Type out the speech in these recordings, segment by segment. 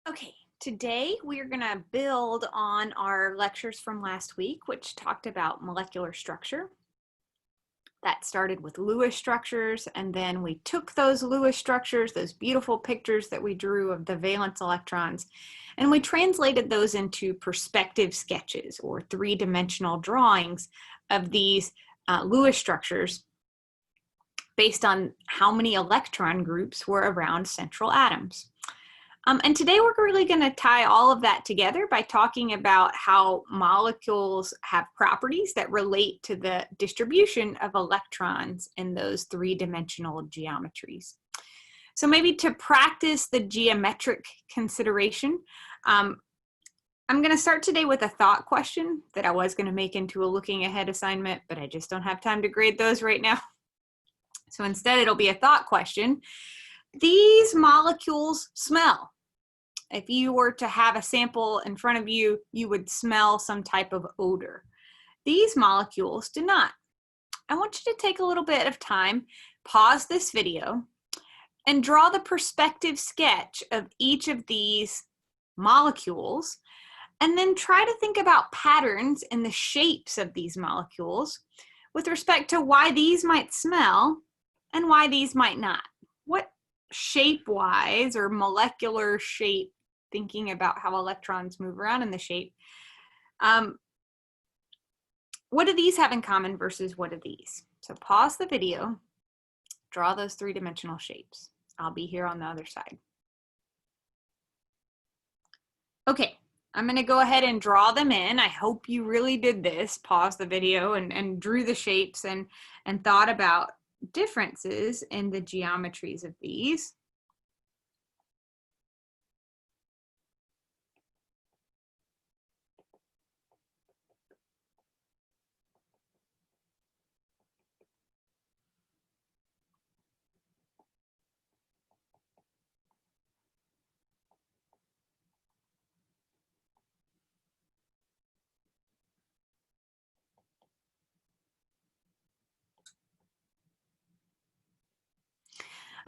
Okay, today we are going to build on our lectures from last week, which talked about molecular structure. That started with Lewis structures, and then we took those Lewis structures, those beautiful pictures that we drew of the valence electrons, and we translated those into perspective sketches or three-dimensional drawings of these Lewis structures based on how many electron groups were around central atoms. And today we're really going to tie all of that together by talking about how molecules have properties that relate to the distribution of electrons in those three-dimensional geometries. So maybe to practice the geometric consideration, I'm going to start today with a thought question that I was going to make into a looking ahead assignment, but I just don't have time to grade those right now. So instead it'll be a thought question. These molecules smell. If you were to have a sample in front of you, you would smell some type of odor. These molecules do not. I want you to take a little bit of time, pause this video, and draw the perspective sketch of each of these molecules, and then try to think about patterns in the shapes of these molecules with respect to why these might smell and why these might not. What shape-wise or molecular shape, thinking about how electrons move around in the shape, what do these have in common versus what do these? So pause the video, draw those three-dimensional shapes. I'll be here on the other side. Okay, I'm going to go ahead and draw them in. I hope you really did this, pause the video and drew the shapes and thought about differences in the geometries of these.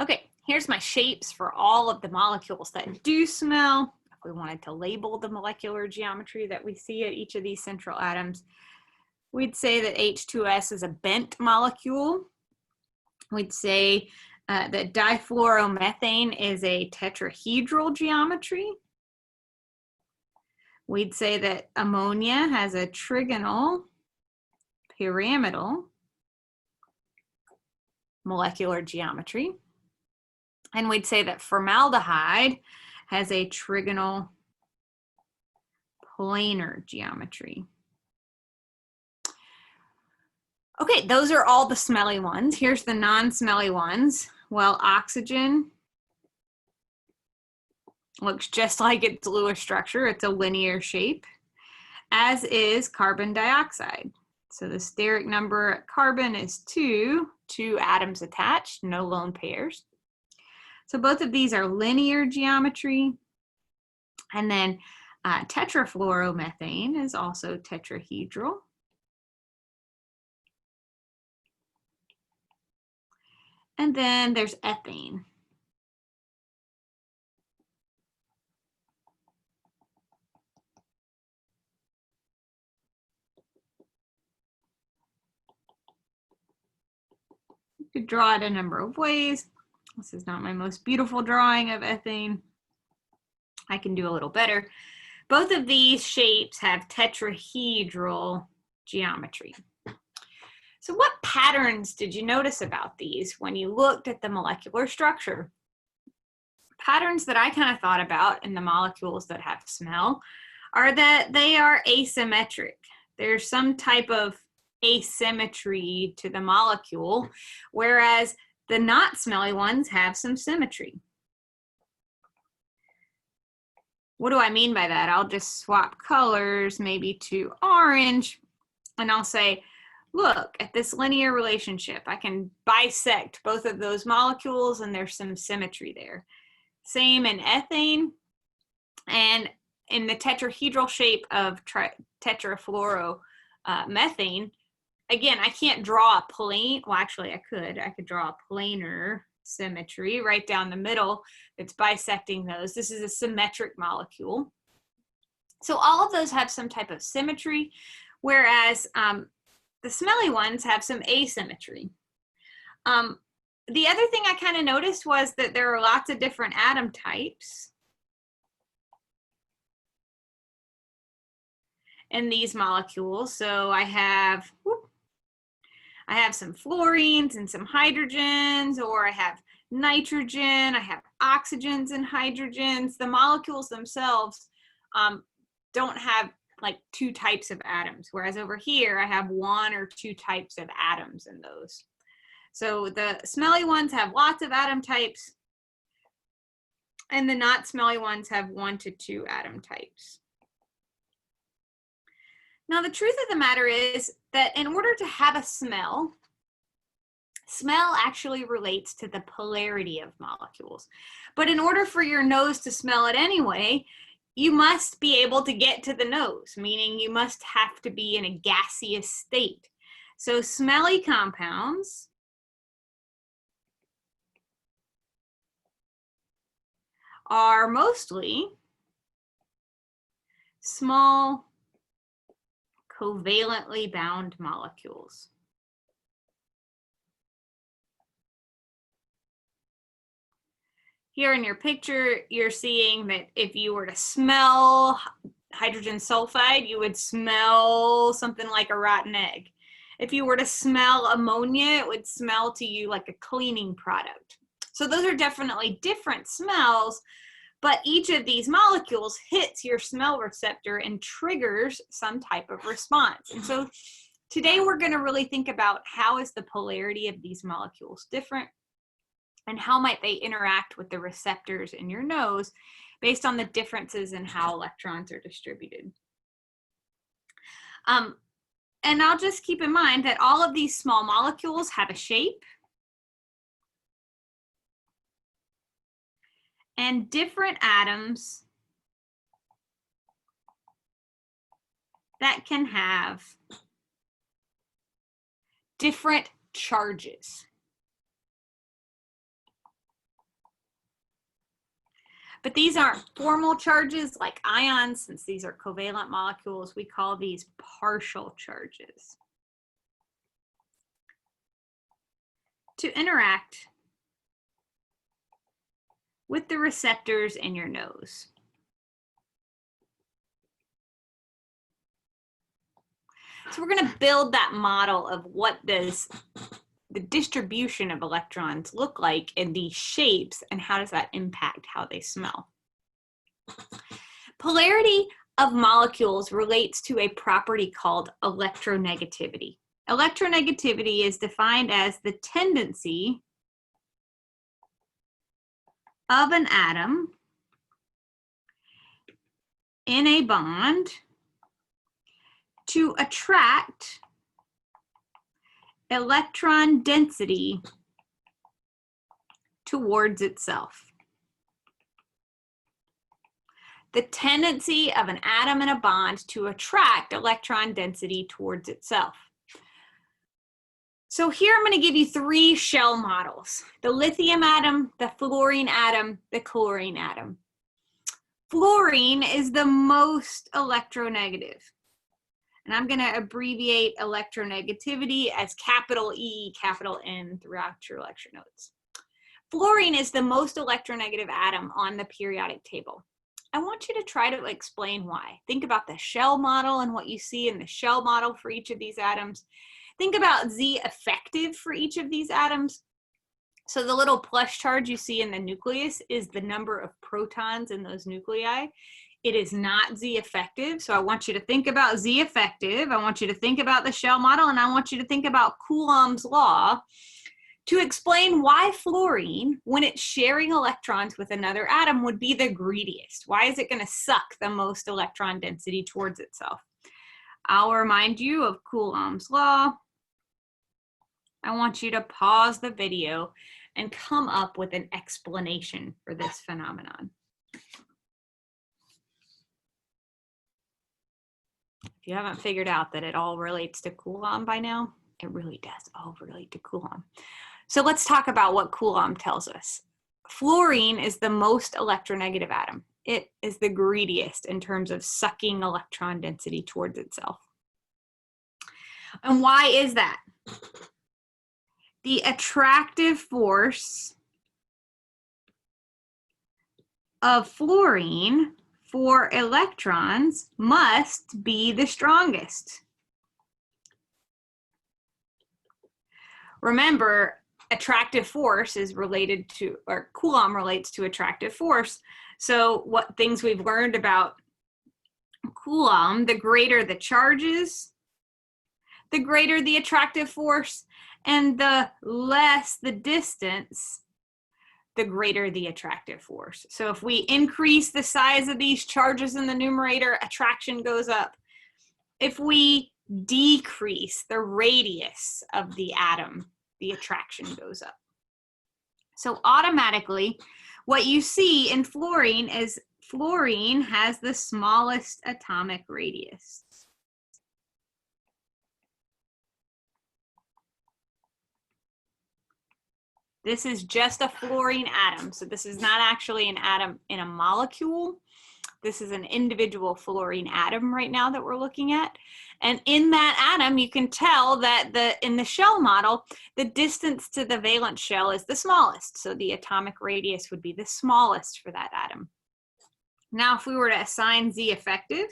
Okay, here's my shapes for all of the molecules that do smell. If we wanted to label the molecular geometry that we see at each of these central atoms, we'd say that H2S is a bent molecule. We'd say that difluoromethane is a tetrahedral geometry. We'd say that ammonia has a trigonal pyramidal molecular geometry. And we'd say that formaldehyde has a trigonal planar geometry. Okay, those are all the smelly ones. Here's the non-smelly ones. Well, oxygen looks just like its Lewis structure. It's a linear shape, as is carbon dioxide. So the steric number at carbon is 2 atoms attached, no lone pairs. So both of these are linear geometry. And then tetrafluoromethane is also tetrahedral. And then there's ethane. You could draw it a number of ways. This is not my most beautiful drawing of ethane. I can do a little better. Both of these shapes have tetrahedral geometry. So what patterns did you notice about these when you looked at the molecular structure? Patterns that I kind of thought about in the molecules that have smell are that they are asymmetric. There's some type of asymmetry to the molecule, whereas the not smelly ones have some symmetry. What do I mean by that? I'll just swap colors, maybe to orange, and I'll say, look at this linear relationship. I can bisect both of those molecules and there's some symmetry there. Same in ethane, and in the tetrahedral shape of tetrafluoromethane, again, I can't draw a plane. Well, actually I could draw a planar symmetry right down the middle that's bisecting those. This is a symmetric molecule. So all of those have some type of symmetry, whereas the smelly ones have some asymmetry. The other thing I kind of noticed was that there are lots of different atom types in these molecules. So I have some fluorines and some hydrogens, or I have nitrogen, I have oxygens and hydrogens. The molecules themselves don't have like two types of atoms, whereas over here I have one or two types of atoms in those. So the smelly ones have lots of atom types, and the not smelly ones have 1 to 2 atom types. Now, the truth of the matter is that in order to have a smell actually relates to the polarity of molecules. But in order for your nose to smell it anyway, you must be able to get to the nose, meaning you must have to be in a gaseous state. So smelly compounds are mostly small covalently bound molecules. Here in your picture, you're seeing that if you were to smell hydrogen sulfide, you would smell something like a rotten egg. If you were to smell ammonia, it would smell to you like a cleaning product. So those are definitely different smells, but each of these molecules hits your smell receptor and triggers some type of response. And so today we're going to really think about how is the polarity of these molecules different, and how might they interact with the receptors in your nose based on the differences in how electrons are distributed. And I'll just keep in mind that all of these small molecules have a shape, and different atoms that can have different charges. But these aren't formal charges like ions. Since these are covalent molecules, we call these partial charges. To interact with the receptors in your nose. So we're going to build that model of what does the distribution of electrons look like in these shapes, and how does that impact how they smell. Polarity of molecules relates to a property called electronegativity. Electronegativity is defined as the tendency of an atom in a bond to attract electron density towards itself. The tendency of an atom in a bond to attract electron density towards itself. So here I'm going to give you 3 shell models: the lithium atom, the fluorine atom, the chlorine atom. Fluorine is the most electronegative. And I'm going to abbreviate electronegativity as capital E, capital N throughout your lecture notes. Fluorine is the most electronegative atom on the periodic table. I want you to try to explain why. Think about the shell model and what you see in the shell model for each of these atoms. Think about Z effective for each of these atoms. So the little plus charge you see in the nucleus is the number of protons in those nuclei. It is not Z effective. So I want you to think about Z effective. I want you to think about the shell model, and I want you to think about Coulomb's law to explain why fluorine, when it's sharing electrons with another atom, would be the greediest. Why is it going to suck the most electron density towards itself? I'll remind you of Coulomb's law. I want you to pause the video and come up with an explanation for this phenomenon. If you haven't figured out that it all relates to Coulomb by now, it really does all relate to Coulomb. So let's talk about what Coulomb tells us. Fluorine is the most electronegative atom. It is the greediest in terms of sucking electron density towards itself. And why is that? The attractive force of fluorine for electrons must be the strongest. Remember, attractive force is related to, or Coulomb relates to attractive force. So what things we've learned about Coulomb, the greater the charges, the greater the attractive force, and the less the distance, the greater the attractive force. So if we increase the size of these charges in the numerator, attraction goes up. If we decrease the radius of the atom, the attraction goes up. So automatically, what you see in fluorine is fluorine has the smallest atomic radius. This is just a fluorine atom. So this is not actually an atom in a molecule. This is an individual fluorine atom right now that we're looking at. And in that atom, you can tell that in the shell model, the distance to the valence shell is the smallest. So the atomic radius would be the smallest for that atom. Now, if we were to assign Z effective,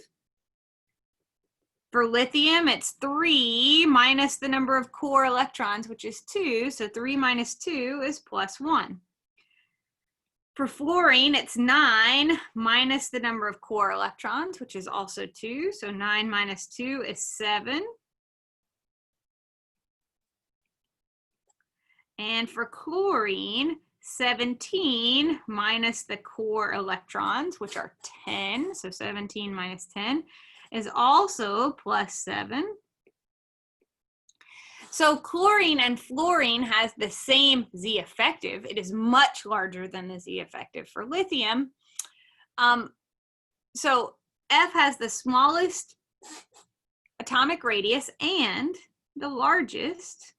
for lithium, it's 3 minus the number of core electrons, which is 2. So 3 minus 2 is plus 1. For fluorine, it's 9 minus the number of core electrons, which is also 2. So 9 minus 2 is 7. And for chlorine, 17 minus the core electrons, which are 10. So 17 minus 10 is also plus 7. So chlorine and fluorine has the same Z effective. It is much larger than the Z effective for lithium. So F has the smallest atomic radius and the largest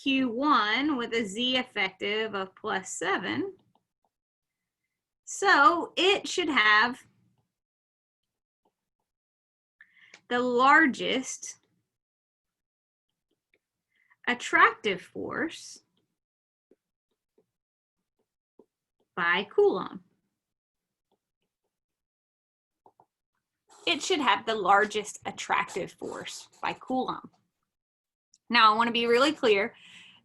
Q1 with a Z effective of plus 7. So it should have the largest attractive force by Coulomb. It should have the largest attractive force by Coulomb. Now, I want to be really clear.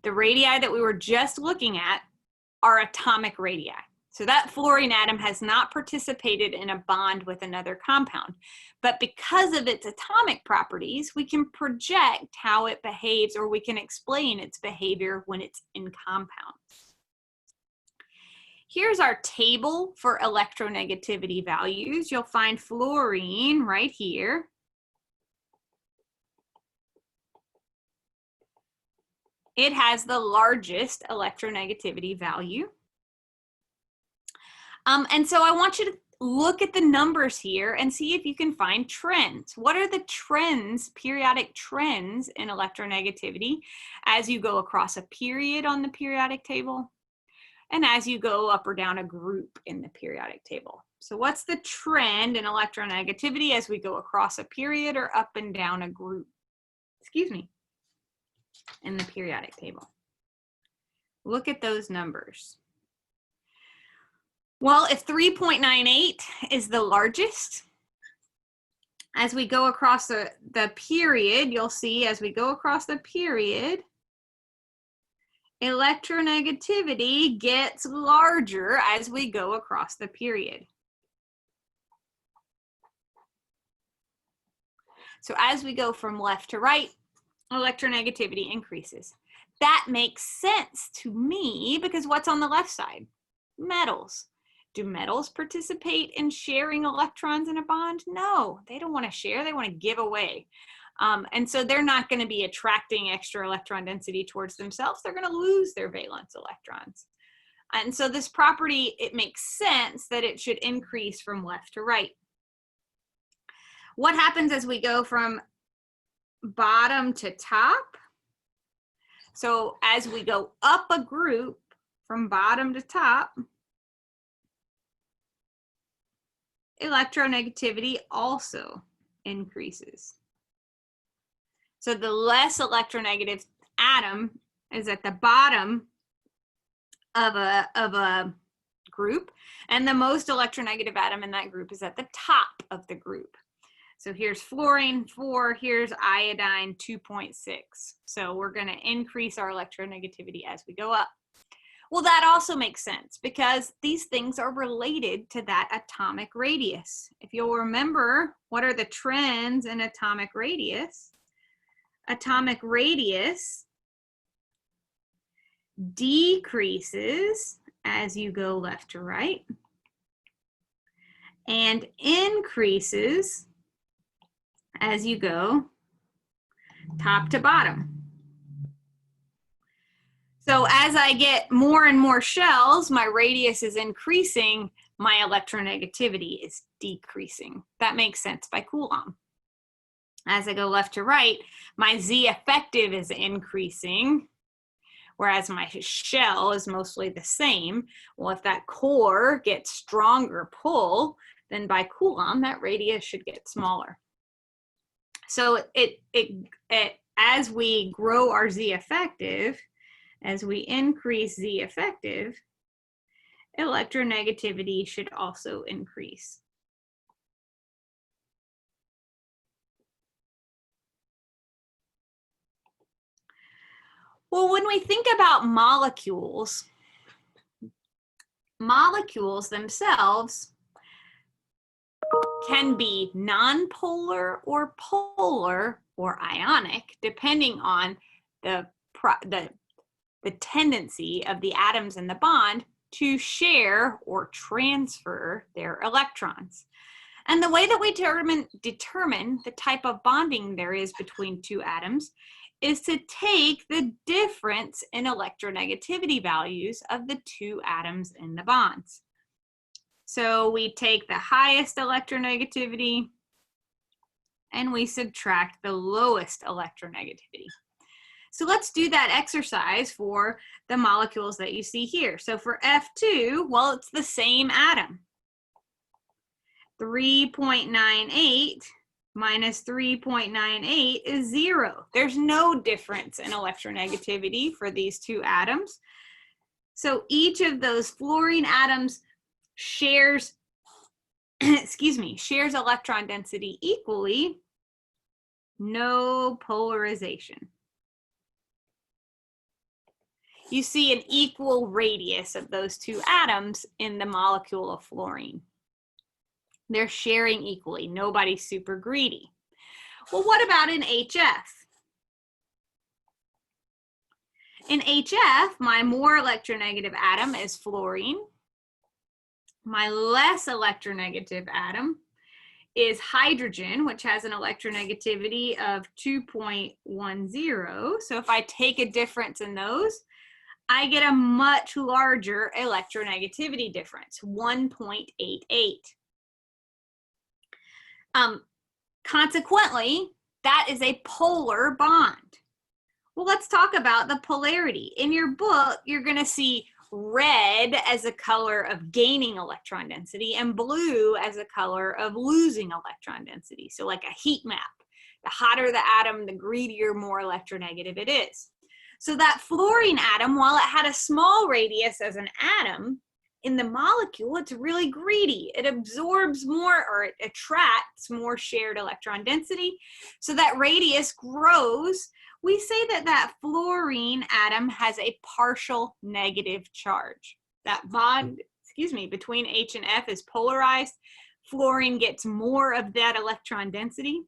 The radii that we were just looking at are atomic radii. So that fluorine atom has not participated in a bond with another compound. But because of its atomic properties, we can project how it behaves, or we can explain its behavior when it's in compounds. Here's our table for electronegativity values. You'll find fluorine right here. It has the largest electronegativity value. And so I want you to look at the numbers here and see if you can find trends. What are the trends, periodic trends in electronegativity as you go across a period on the periodic table and as you go up or down a group in the periodic table? So what's the trend in electronegativity as we go across a period or up and down a group, in the periodic table? Look at those numbers. Well, if 3.98 is the largest, as we go across the period, you'll see as we go across the period, electronegativity gets larger as we go across the period. So as we go from left to right, electronegativity increases. That makes sense to me because what's on the left side? Metals. Do metals participate in sharing electrons in a bond? No, they don't want to share, they want to give away. And so they're not going to be attracting extra electron density towards themselves. They're going to lose their valence electrons. And so this property, it makes sense that it should increase from left to right. What happens as we go from bottom to top? So as we go up a group from bottom to top, electronegativity also increases. So the less electronegative atom is at the bottom of a group, and the most electronegative atom in that group is at the top of the group. So here's fluorine 4, here's iodine 2.6. So we're going to increase our electronegativity as we go up. Well, that also makes sense because these things are related to that atomic radius. If you'll remember, what are the trends in atomic radius? Atomic radius decreases as you go left to right and increases as you go top to bottom. So as I get more and more shells, my radius is increasing, my electronegativity is decreasing. That makes sense by Coulomb. As I go left to right, my Z effective is increasing, whereas my shell is mostly the same. Well, if that core gets stronger pull, then by Coulomb, that radius should get smaller. So as we grow our Z effective, as we increase Z effective, electronegativity should also increase. Well, when we think about molecules, molecules themselves can be nonpolar or polar or ionic, depending on the tendency of the atoms in the bond to share or transfer their electrons. And the way that we determine the type of bonding there is between two atoms is to take the difference in electronegativity values of the two atoms in the bonds. So we take the highest electronegativity and we subtract the lowest electronegativity. So let's do that exercise for the molecules that you see here. So for F2, well, it's the same atom. 3.98 minus 3.98 is 0. There's no difference in electronegativity for these two atoms. So each of those fluorine atoms shares, shares electron density equally, no polarization. You see an equal radius of those two atoms in the molecule of fluorine. They're sharing equally. Nobody's super greedy. Well, what about in HF? In HF, my more electronegative atom is fluorine. My less electronegative atom is hydrogen, which has an electronegativity of 2.10. So if I take a difference in those, I get a much larger electronegativity difference, 1.88. Consequently, that is a polar bond. Well, let's talk about the polarity. In your book, you're going to see red as a color of gaining electron density and blue as a color of losing electron density. So like a heat map. The hotter the atom, the greedier, more electronegative it is. So that fluorine atom, while it had a small radius as an atom, in the molecule, it's really greedy. It absorbs more, or it attracts more shared electron density. So that radius grows. We say that that fluorine atom has a partial negative charge. That bond, between H and F is polarized. Fluorine gets more of that electron density.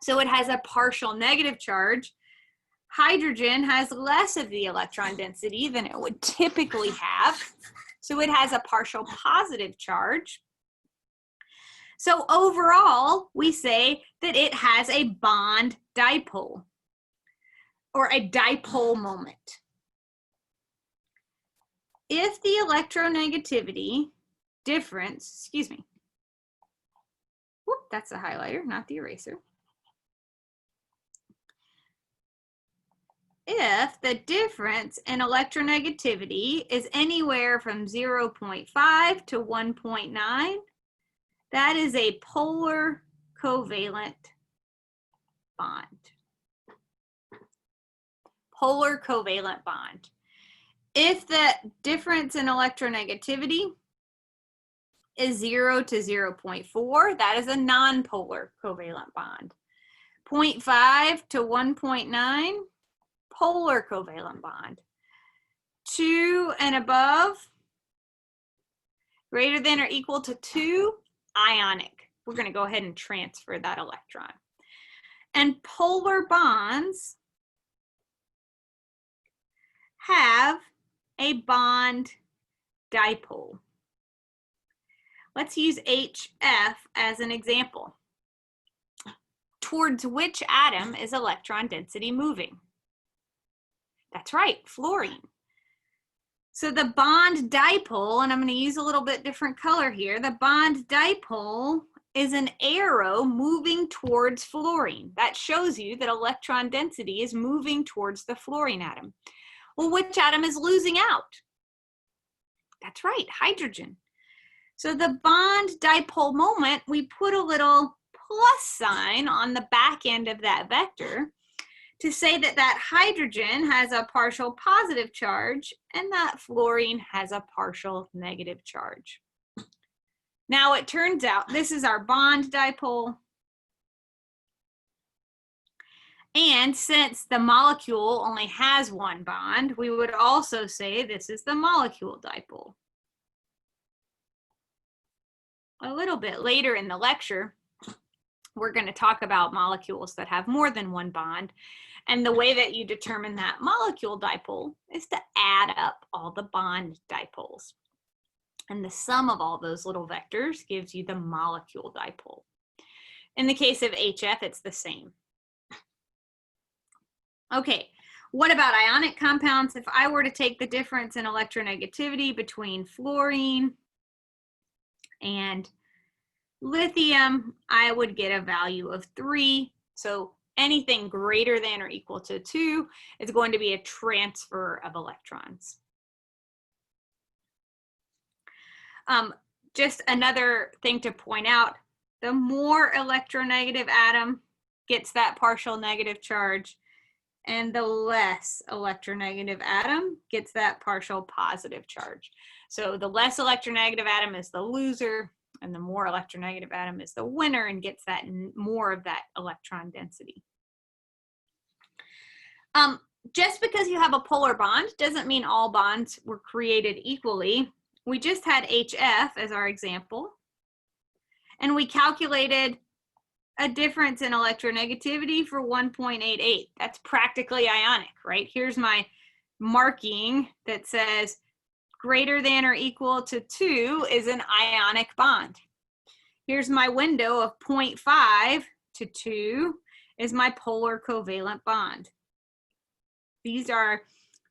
So it has a partial negative charge. Hydrogen has less of the electron density than it would typically have. So it has a partial positive charge. So overall, we say that it has a bond dipole, or a dipole moment. If the electronegativity difference, that's the highlighter, not the eraser. if the difference in electronegativity is anywhere from 0.5 to 1.9, that is a polar covalent bond. Polar covalent bond. If the difference in electronegativity is 0 to 0.4, that is a nonpolar covalent bond. 0.5 to 1.9, polar covalent bond. 2 and above, greater than or equal to 2, ionic. We're going to go ahead and transfer that electron. And polar bonds have a bond dipole. Let's use HF as an example. Towards which atom is electron density moving? That's right, fluorine. So the bond dipole, and I'm going to use a little bit different color here, the bond dipole is an arrow moving towards fluorine. That shows you that electron density is moving towards the fluorine atom. Well, which atom is losing out? That's right, hydrogen. So the bond dipole moment, we put a little plus sign on the back end of that vector to say that that hydrogen has a partial positive charge and that fluorine has a partial negative charge. Now it turns out this is our bond dipole. And since the molecule only has one bond, we would also say this is the molecule dipole. A little bit later in the lecture, we're going to talk about molecules that have more than one bond. And the way that you determine that molecule dipole is to add up all the bond dipoles. And the sum of all those little vectors gives you the molecule dipole. In the case of HF, it's the same. Okay, what about ionic compounds? If I were to take the difference in electronegativity between fluorine and lithium, I would get a value of 3. So anything greater than or equal to 2 is going to be a transfer of electrons. Just another thing to point out, the more electronegative atom gets that partial negative charge, and the less electronegative atom gets that partial positive charge. So the less electronegative atom is the loser, and the more electronegative atom is the winner and gets that more of that electron density. Just because you have a polar bond doesn't mean all bonds were created equally. We just had HF as our example, and we calculated a difference in electronegativity for 1.88. That's practically ionic, right? Here's my marking that says greater than or equal to 2 is an ionic bond. Here's my window of 0.5 to 2 is my polar covalent bond. These are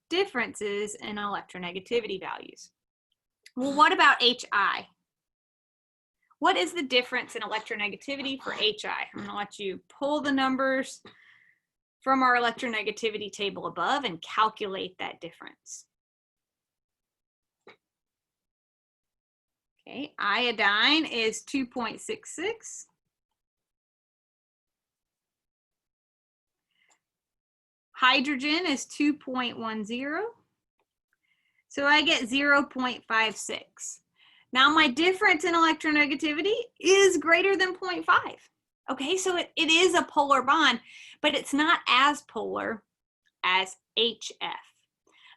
differences in electronegativity values. Well, what about HI? What is the difference in electronegativity for HI? I'm going to let you pull the numbers from our electronegativity table above and calculate that difference. Okay, iodine is 2.66. Hydrogen is 2.10. So I get 0.56. Now my difference in electronegativity is greater than 0.5. Okay, so it is a polar bond, but it's not as polar as HF.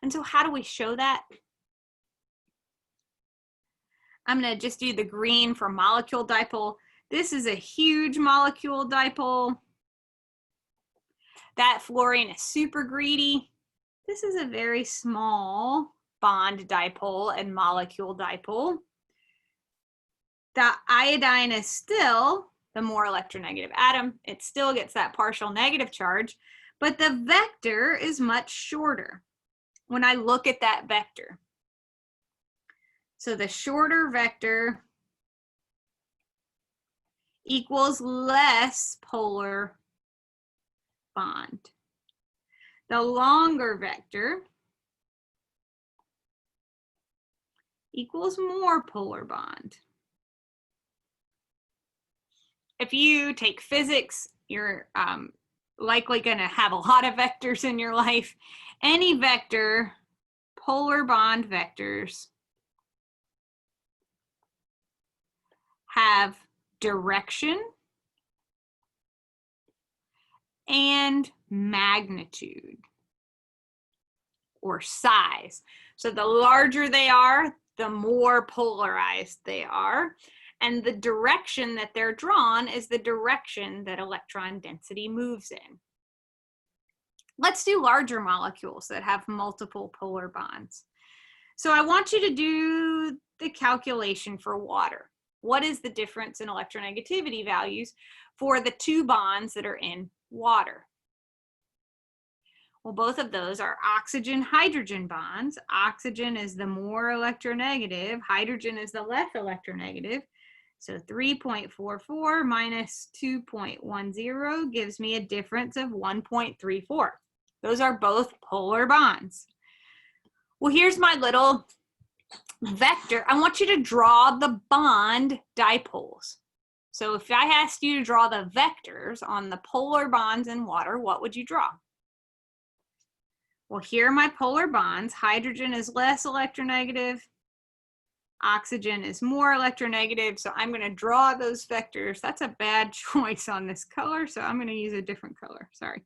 And so how do we show that? I'm going to just do the green for molecule dipole. This is a huge molecule dipole. That fluorine is super greedy. This is a very small bond dipole and molecule dipole. The iodine is still the more electronegative atom. It still gets that partial negative charge, but the vector is much shorter when I look at that vector. So the shorter vector equals less polar bond. the longer vector equals more polar bond. If you take physics, you're likely going to have a lot of vectors in your life. Any vector, polar bond vectors, have direction and magnitude or size. So the larger they are, the more polarized they are. And the direction that they're drawn is the direction that electron density moves in. Let's do larger molecules that have multiple polar bonds. So I want you to do the calculation for water. What is the difference in electronegativity values for the two bonds that are in water? Well, both of those are oxygen-hydrogen bonds. Oxygen is the more electronegative, hydrogen is the less electronegative. So 3.44 minus 2.10 gives me a difference of 1.34. Those are both polar bonds. Well, here's my little vector. I want you to draw the bond dipoles. So if I asked you to draw the vectors on the polar bonds in water, what would you draw? Well, here are my polar bonds. Hydrogen is less electronegative. Oxygen is more electronegative. So I'm going to draw those vectors. That's a bad choice on this color. So I'm going to use a different color. Sorry.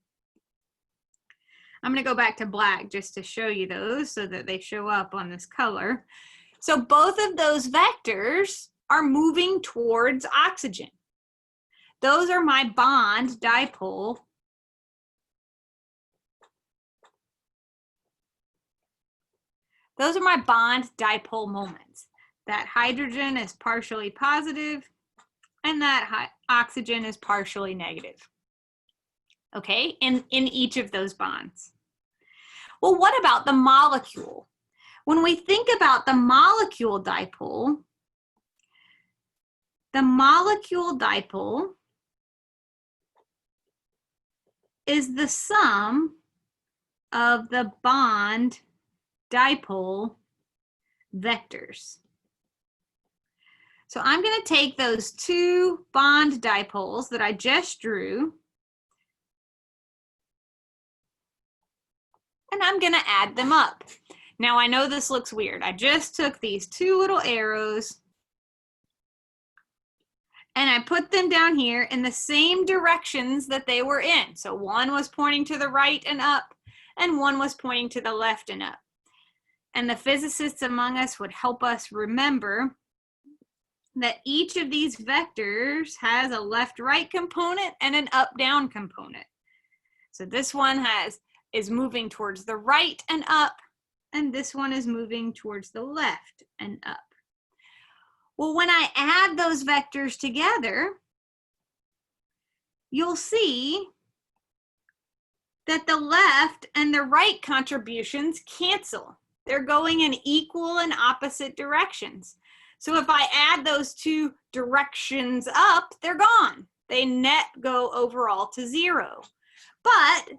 I'm going to go back to black just to show you those so that they show up on this color. So both of those vectors are moving towards oxygen. Those are my bond dipole. Those are my bond dipole moments. That hydrogen is partially positive and that oxygen is partially negative. Okay, in each of those bonds. Well, what about the molecule? When we think about the molecule dipole is the sum of the bond dipole vectors. So I'm going to take those two bond dipoles that I just drew, and I'm going to add them up. Now I know this looks weird. I just took these two little arrows and I put them down here in the same directions that they were in. So one was pointing to the right and up, and one was pointing to the left and up. And the physicists among us would help us remember that each of these vectors has a left-right component and an up-down component. So this one is moving towards the right and up, and this one is moving towards the left and up. Well, when I add those vectors together, you'll see that the left and the right contributions cancel. They're going in equal and opposite directions. So if I add those two directions up, they're gone. They net go overall to 0. But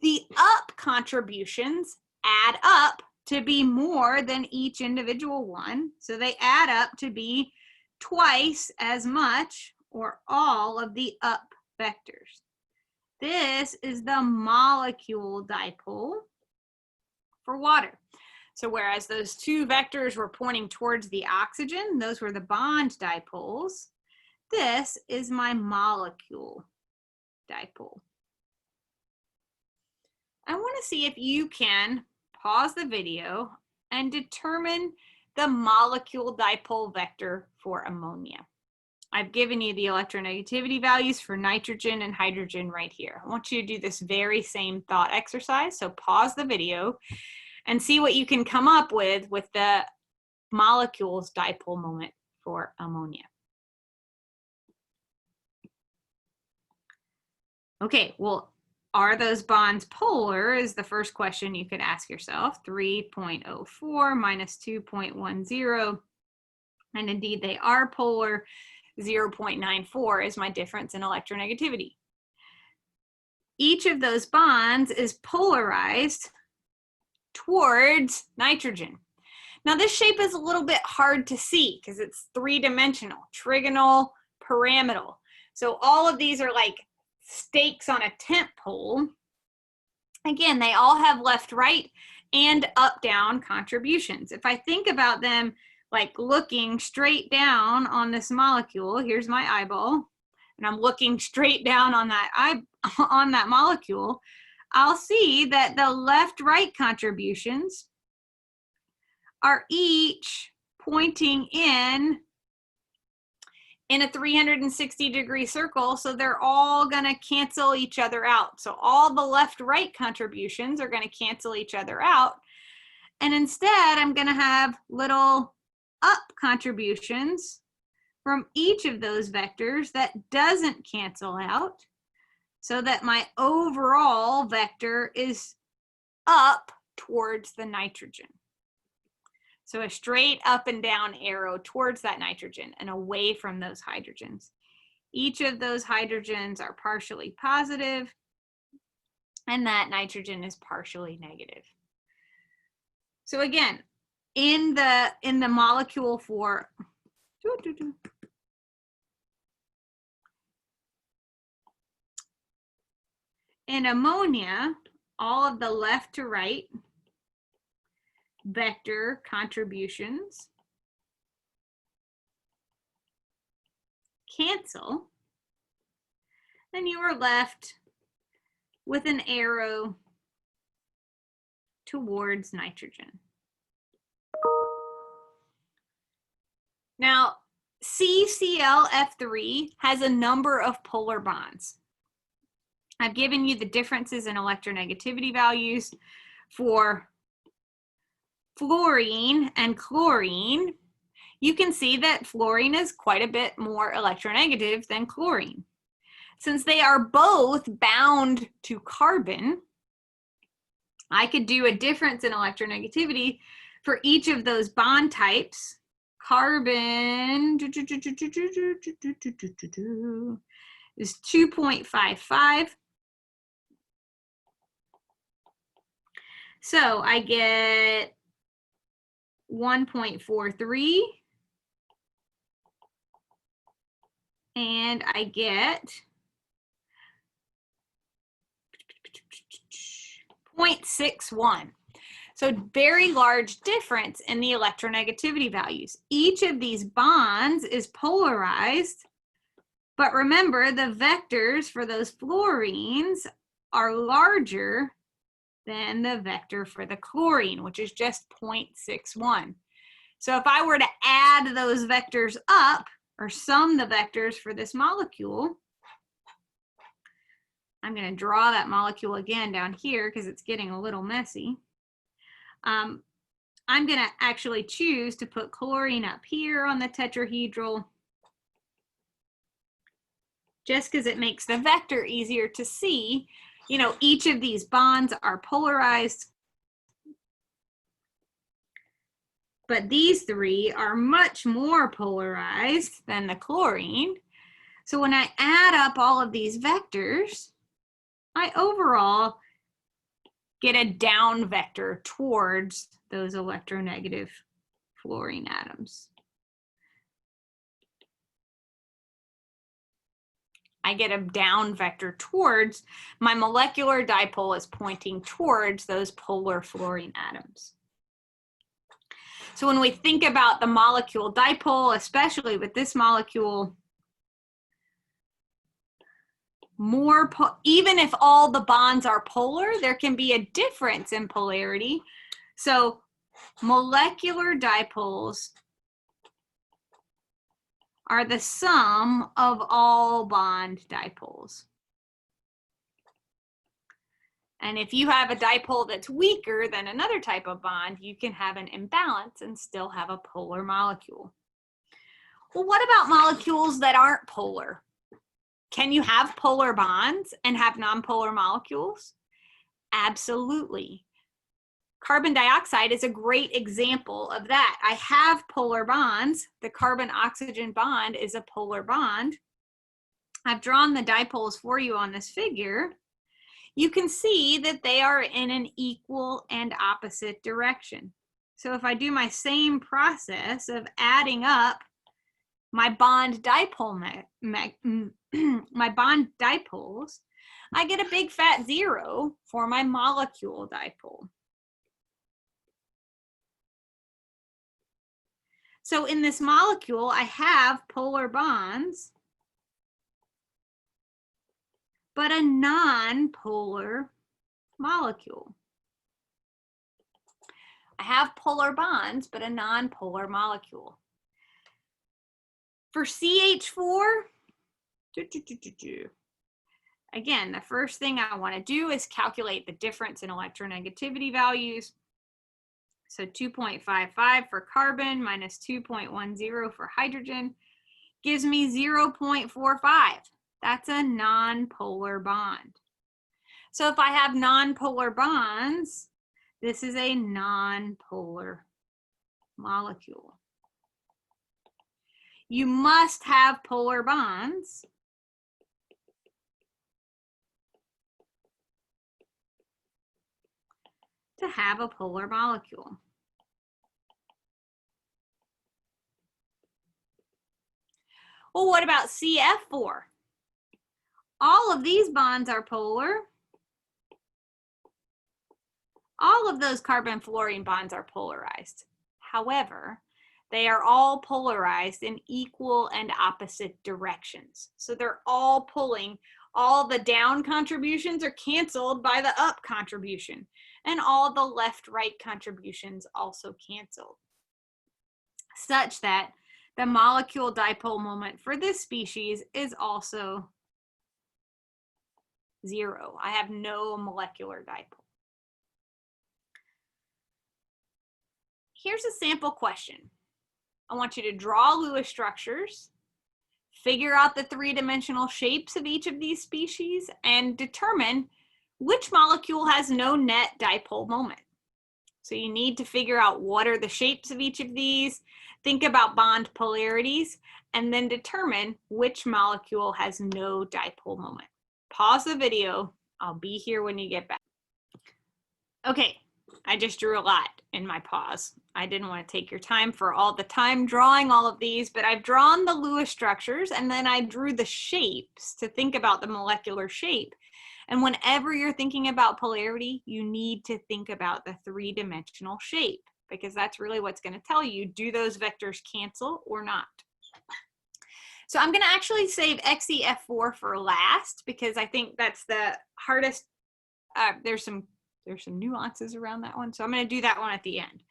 the up contributions add up to be more than each individual one. So they add up to be twice as much, or all of the up vectors. This is the molecule dipole for water. So whereas those two vectors were pointing towards the oxygen, those were the bond dipoles, this is my molecule dipole. I want to see if you can pause the video and determine the molecule dipole vector for ammonia. I've given you the electronegativity values for nitrogen and hydrogen right here. I want you to do this very same thought exercise. So pause the video and see what you can come up with the molecules dipole moment for ammonia. Okay, well, are those bonds polar is the first question you could ask yourself. 3.04 minus 2.10. And indeed, they are polar. 0.94 is my difference in electronegativity. each of those bonds is polarized towards nitrogen. Now this shape is a little bit hard to see because it's three-dimensional, trigonal, pyramidal. So all of these are like stakes on a tent pole. Again, they all have left, right, and up, down contributions. If I think about them like looking straight down on this molecule, here's my eyeball, and I'm looking straight down on that molecule, I'll see that the left-right contributions are each pointing in a 360-degree circle, so they're all going to cancel each other out. So all the left-right contributions are going to cancel each other out, and instead I'm going to have little up contributions from each of those vectors that doesn't cancel out, so that my overall vector is up towards the nitrogen. So a straight up and down arrow towards that nitrogen and away from those hydrogens. Each of those hydrogens are partially positive, and that nitrogen is partially negative. So again, in the molecule for in ammonia, all of the left to right vector contributions cancel, then you are left with an arrow towards nitrogen. Now, CClF3 has a number of polar bonds. I've given you the differences in electronegativity values for fluorine and chlorine. You can see that fluorine is quite a bit more electronegative than chlorine. Since they are both bound to carbon, I could do a difference in electronegativity for each of those bond types. Carbon is 2.55. So I get 1.43, and I get 0.61. So very large difference in the electronegativity values. Each of these bonds is polarized, but remember the vectors for those fluorines are larger than the vector for the chlorine, which is just 0.61. So if I were to add those vectors up, or sum the vectors for this molecule, I'm going to draw that molecule again down here because it's getting a little messy. I'm going to actually choose to put chlorine up here on the tetrahedral, just because it makes the vector easier to see. You know, each of these bonds are polarized, but these three are much more polarized than the chlorine. So when I add up all of these vectors, I overall get a down vector towards those electronegative fluorine atoms. I get a down vector towards, my molecular dipole is pointing towards those polar fluorine atoms. So when we think about the molecule dipole, especially with this molecule, even if all the bonds are polar, there can be a difference in polarity. So molecular dipoles are the sum of all bond dipoles. And if you have a dipole that's weaker than another type of bond, you can have an imbalance and still have a polar molecule. Well, what about molecules that aren't polar? Can you have polar bonds and have nonpolar molecules? Absolutely. Carbon dioxide is a great example of that. I have polar bonds. The carbon-oxygen bond is a polar bond. I've drawn the dipoles for you on this figure. you can see that they are in an equal and opposite direction. So if I do my same process of adding up my bond dipole my bond dipoles, I get a big fat 0 for my molecule dipole. So in this molecule, I have polar bonds, but a non-polar molecule. I have polar bonds, but a non-polar molecule. For CH4, again, the first thing I want to do is calculate the difference in electronegativity values. So 2.55 for carbon minus 2.10 for hydrogen gives me 0.45. That's a non-polar bond. So if I have non-polar bonds, this is a non-polar molecule. You must have polar bonds to have a polar molecule. Well, what about CF4? All of these bonds are polar. All of those carbon-fluorine bonds are polarized. However, they are all polarized in equal and opposite directions. So they're all pulling, all the down contributions are canceled by the up contribution, and all the left-right contributions also canceled, such that the molecule dipole moment for this species is also 0. I have no molecular dipole. Here's a sample question. I want you to draw Lewis structures, figure out the three-dimensional shapes of each of these species, and determine which molecule has no net dipole moment. So you need to figure out what are the shapes of each of these, think about bond polarities, and then determine which molecule has no dipole moment. Pause the video. I'll be here when you get back. Okay, I just drew a lot in my pause. I didn't want to take your time for all the time drawing all of these, but I've drawn the Lewis structures and then I drew the shapes to think about the molecular shape. And whenever you're thinking about polarity, you need to think about the three-dimensional shape, because that's really what's going to tell you, do those vectors cancel or not? So I'm going to actually save XEF4 for last, because I think that's the hardest. There's some nuances around that one, so I'm going to do that one at the end.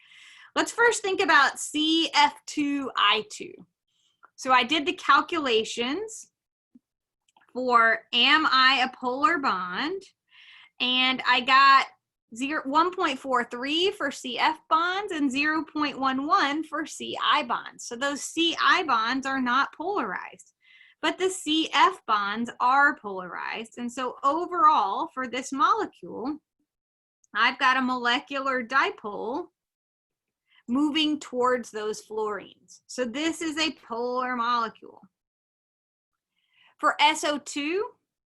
Let's first think about CF2I2. So I did the calculations for am I a polar bond, and I got 1.43 for CF bonds and 0.11 for CI bonds. So those CI bonds are not polarized, but the CF bonds are polarized. And so overall for this molecule, I've got a molecular dipole moving towards those fluorines. So this is a polar molecule. For SO2,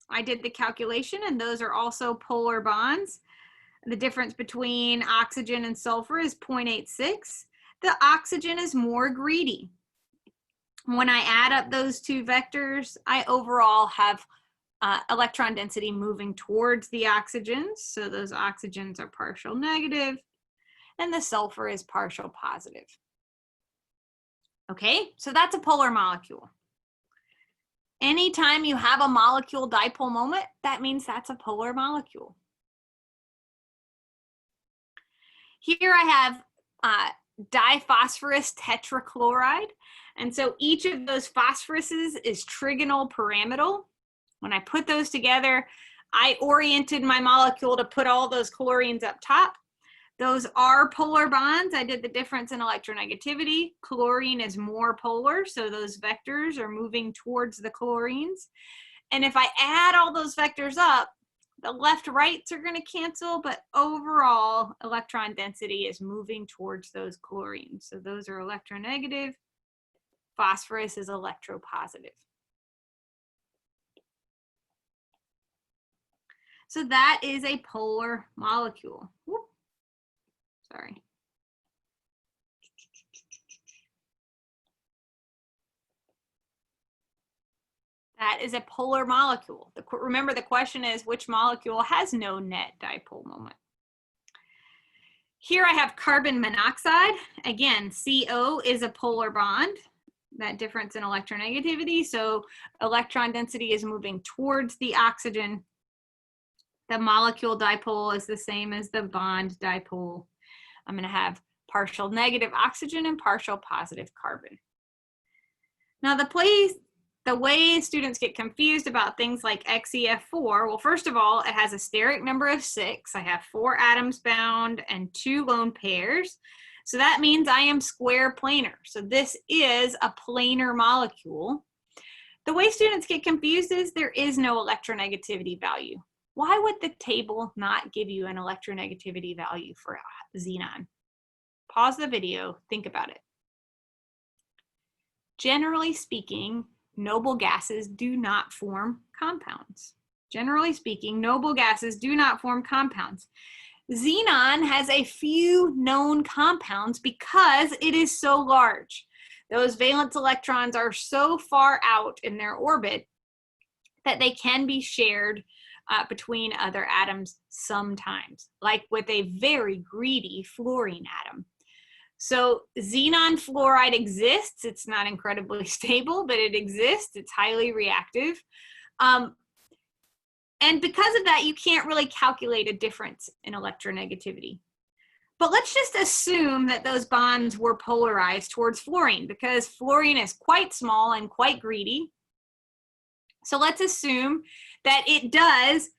I did the calculation, and those are also polar bonds. The difference between oxygen and sulfur is 0.86. The oxygen is more greedy. When I add up those two vectors, I overall have electron density moving towards the oxygens. So those oxygens are partial negative, and the sulfur is partial positive. Okay, so that's a polar molecule. Anytime you have a molecule dipole moment, that means that's a polar molecule. Here I have diphosphorus tetrachloride. And so each of those phosphoruses is trigonal pyramidal. When I put those together, I oriented my molecule to put all those chlorines up top. Those are polar bonds. I did the difference in electronegativity. Chlorine is more polar, so those vectors are moving towards the chlorines. And if I add all those vectors up, the left-rights are going to cancel, but overall electron density is moving towards those chlorines. So those are electronegative. Phosphorus is electropositive. So that is a polar molecule. Whoop. Sorry. That is a polar molecule. Remember, the question is, which molecule has no net dipole moment? Here I have carbon monoxide. Again, CO is a polar bond, that difference in electronegativity. So electron density is moving towards the oxygen. The molecule dipole is the same as the bond dipole. I'm going to have partial negative oxygen and partial positive carbon. Now the way students get confused about things like XEF4, well, first of all, it has a steric number of 6. I have 4 atoms bound and 2 lone pairs. So that means I am square planar. So this is a planar molecule. The way students get confused is there is no electronegativity value. Why would the table not give you an electronegativity value for xenon? Pause the video, think about it. Generally speaking, noble gases do not form compounds. Generally speaking, noble gases do not form compounds. Xenon has a few known compounds because it is so large. Those valence electrons are so far out in their orbit that they can be shared between other atoms sometimes, like with a very greedy fluorine atom. So xenon fluoride exists. It's not incredibly stable, but it exists. It's highly reactive. And because of that, you can't really calculate a difference in electronegativity. But let's just assume that those bonds were polarized towards fluorine, because fluorine is quite small and quite greedy. So let's assume that it does,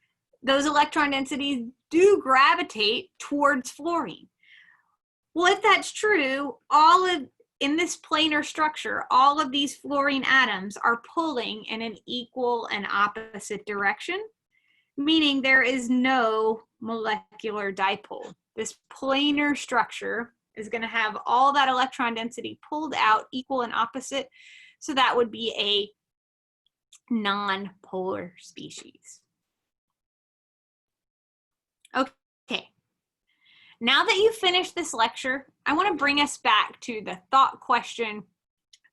those electron densities do gravitate towards fluorine. Well, if that's true, in this planar structure, all of these fluorine atoms are pulling in an equal and opposite direction, meaning there is no molecular dipole. This planar structure is going to have all that electron density pulled out equal and opposite. So that would be a non-polar species. Okay. Now that you've finished this lecture, I want to bring us back to the thought question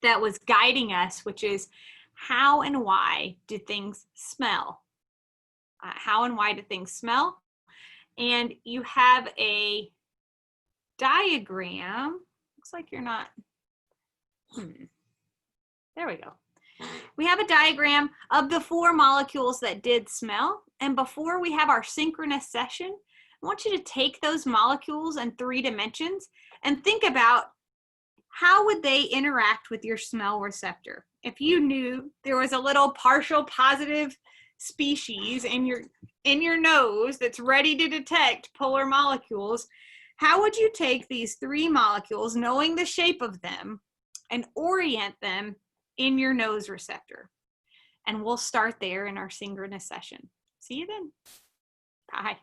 that was guiding us, which is how and why do things smell? How and why do things smell? And you have a diagram. Looks like you're not. There we go. We have a diagram of the 4 molecules that did smell. And before we have our synchronous session, I want you to take those molecules in 3 dimensions and think about how would they interact with your smell receptor. If you knew there was a little partial positive species in your nose that's ready to detect polar molecules, how would you take these 3 molecules, knowing the shape of them, and orient them in your nose receptor? And we'll start there in our synchronous session. See you then. Bye.